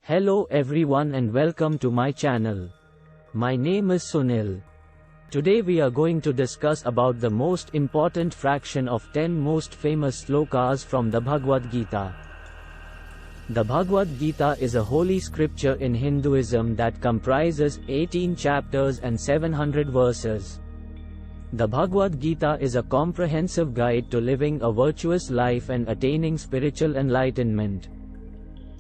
Hello everyone and welcome to my channel. My name is Sunil. Today we are going to discuss about the most important fraction of 10 most famous slokas from the Bhagavad Gita. The Bhagavad Gita is a holy scripture in Hinduism that comprises 18 chapters and 700 verses. The Bhagavad Gita is a comprehensive guide to living a virtuous life and attaining spiritual enlightenment.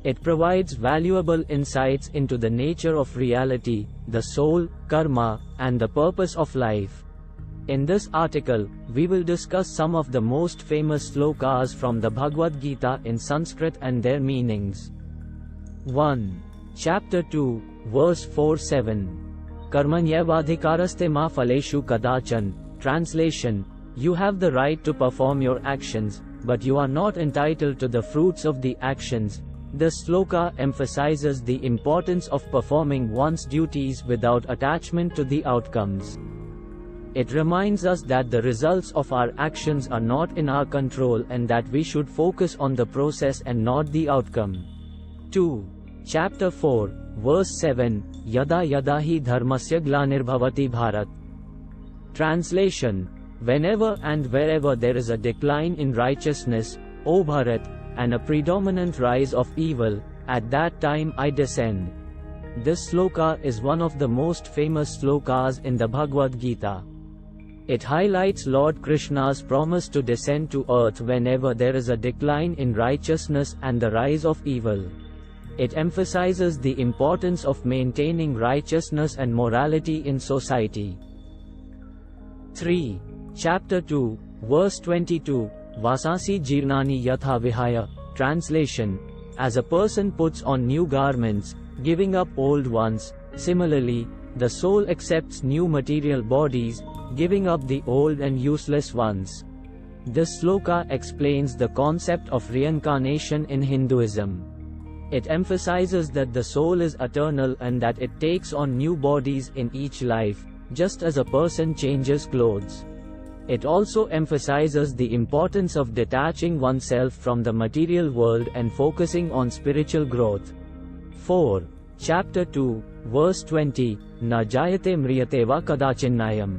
It provides valuable insights into the nature of reality, the soul, karma, and the purpose of life. In this article, we will discuss some of the most famous slokas from the Bhagavad Gita in Sanskrit and their meanings. 1. Chapter 2, verse 4-7. Karmanyevadhikaraste ma phaleshu kadachan. Translation: You have the right to perform your actions, but you are not entitled to the fruits of the actions. This sloka emphasizes the importance of performing one's duties without attachment to the outcomes. It reminds us that the results of our actions are not in our control and that we should focus on the process and not the outcome. 2. Chapter 4, verse 7, Yada yada hi dharmasya glanirbhavati bharat. Translation: Whenever and wherever there is a decline in righteousness, O Bharat, and a predominant rise of evil, at that time I descend. This sloka is one of the most famous slokas in the Bhagavad Gita. It highlights Lord Krishna's promise to descend to earth whenever there is a decline in righteousness and the rise of evil. It emphasizes the importance of maintaining righteousness and morality in society. 3. Chapter 2, verse 22. Vasasi jirnani yatha vihaya. Translation: As a person puts on new garments, giving up old ones, similarly, the soul accepts new material bodies, giving up the old and useless ones. This sloka explains the concept of reincarnation in Hinduism. It emphasizes that the soul is eternal and that it takes on new bodies in each life, just as a person changes clothes. It also emphasizes the importance of detaching oneself from the material world and focusing on spiritual growth. 4. Chapter 2, verse 20, Na jayate mriyate va kadachinnayam.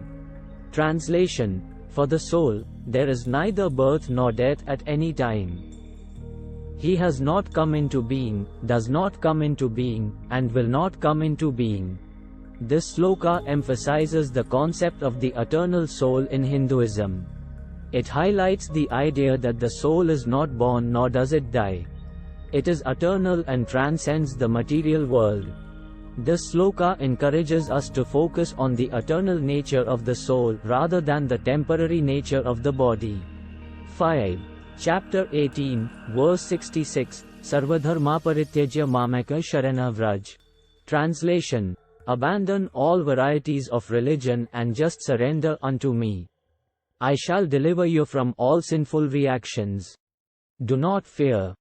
Translation: For the soul, there is neither birth nor death at any time. He has not come into being, does not come into being, and will not come into being. This sloka emphasizes the concept of the eternal soul in Hinduism. It highlights the idea that the soul is not born nor does it die. It is eternal and transcends the material world. This sloka encourages us to focus on the eternal nature of the soul rather than the temporary nature of the body. 5. Chapter 18, verse 66, Sarvadharma parityajya mameka sharana vraj. Translation: Abandon all varieties of religion and just surrender unto me. I shall deliver you from all sinful reactions. Do not fear.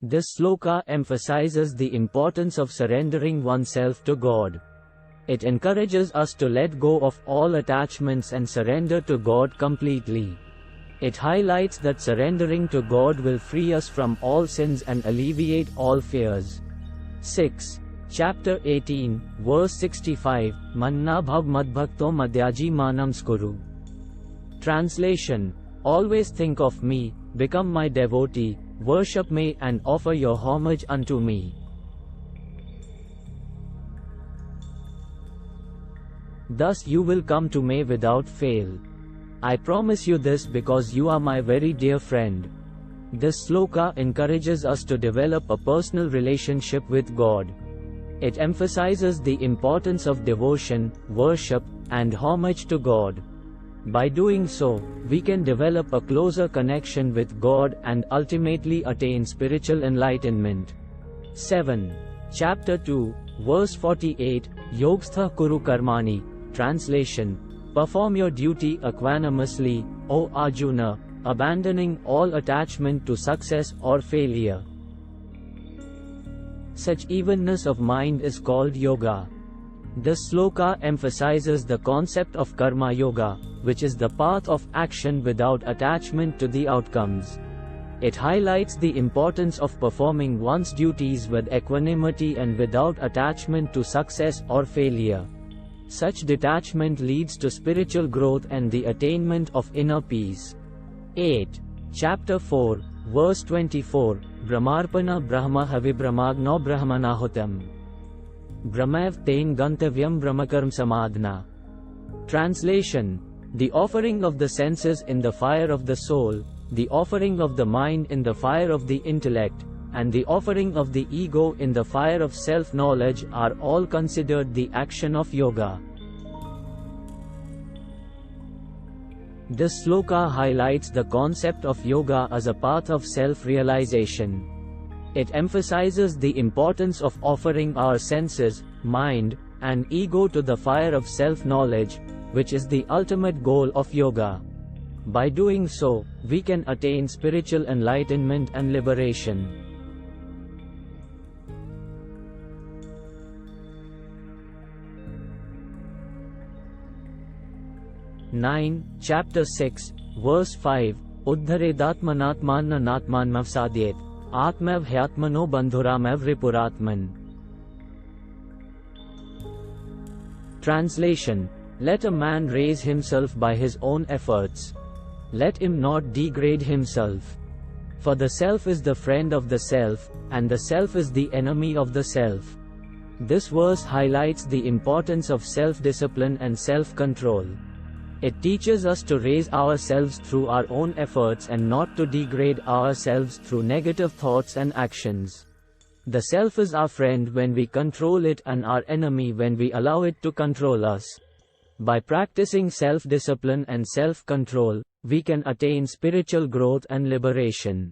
This sloka emphasizes the importance of surrendering oneself to God. It encourages us to let go of all attachments and surrender to God completely. It highlights that surrendering to God will free us from all sins and alleviate all fears. 6. Chapter 18, verse 65, Manna bhav madbhakto madhyaji manam skuru. Translation: Always think of me, become my devotee, worship me and offer your homage unto me. Thus you will come to me without fail. I promise you this because you are my very dear friend. This sloka encourages us to develop a personal relationship with God. It emphasizes the importance of devotion, worship, and homage to God. By doing so, we can develop a closer connection with God and ultimately attain spiritual enlightenment. 7. Chapter 2, verse 48, Yogstha kuru karmani. Translation: Perform your duty equanimously, O Arjuna, abandoning all attachment to success or failure. Such evenness of mind is called yoga. This sloka emphasizes the concept of karma yoga, which is the path of action without attachment to the outcomes. It highlights the importance of performing one's duties with equanimity and without attachment to success or failure. Such detachment leads to spiritual growth and the attainment of inner peace. 8. Chapter 4, verse 24, Brahmarpana Brahma Havibrahmagno Brahmanahutam. Brahmav Tain Gantavyam Brahmakarm Samadhana. Translation: the offering of the senses in the fire of the soul, the offering of the mind in the fire of the intellect, and the offering of the ego in the fire of self-knowledge are all considered the action of yoga. This sloka highlights the concept of yoga as a path of self-realization. It emphasizes the importance of offering our senses, mind, and ego to the fire of self-knowledge, which is the ultimate goal of yoga. By doing so, we can attain spiritual enlightenment and liberation. Chapter 6, verse 5, Uddharedatmanatmanna natmanmav sadyet, atmav hyatmano bandhuramav ripuratman. Translation: let a man raise himself by his own efforts. Let him not degrade himself. For the self is the friend of the self, and the self is the enemy of the self. This verse highlights the importance of self-discipline and self-control. It teaches us to raise ourselves through our own efforts and not to degrade ourselves through negative thoughts and actions. The self is our friend when we control it and our enemy when we allow it to control us. By practicing self-discipline and self-control, we can attain spiritual growth and liberation.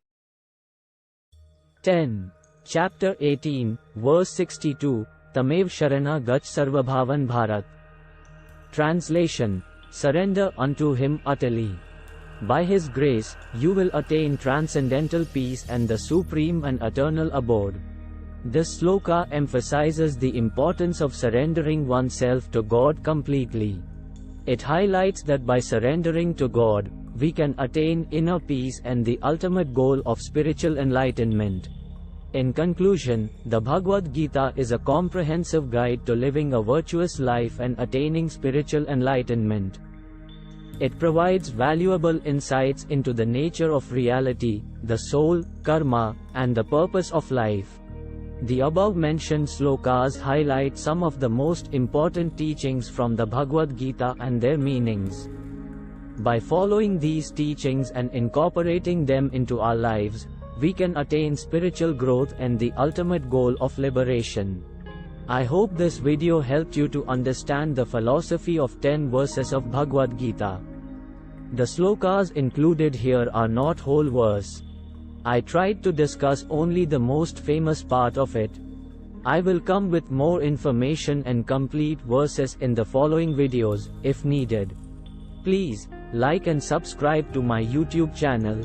10. Chapter 18, verse 62, Tamev Sharana Gach Sarvabhavan Bharat. Translation: surrender unto Him utterly. By His grace, you will attain transcendental peace and the supreme and eternal abode. This sloka emphasizes the importance of surrendering oneself to God completely. It highlights that by surrendering to God, we can attain inner peace and the ultimate goal of spiritual enlightenment. In conclusion, the Bhagavad Gita is a comprehensive guide to living a virtuous life and attaining spiritual enlightenment. It provides valuable insights into the nature of reality, the soul, karma, and the purpose of life. The above-mentioned slokas highlight some of the most important teachings from the Bhagavad Gita and their meanings. By following these teachings and incorporating them into our lives, we can attain spiritual growth and the ultimate goal of liberation. I hope this video helped you to understand the philosophy of 10 verses of Bhagavad Gita. The slokas included here are not whole verse. I tried to discuss only the most famous part of it. I will come with more information and complete verses in the following videos, if needed. Please, like and subscribe to my YouTube channel.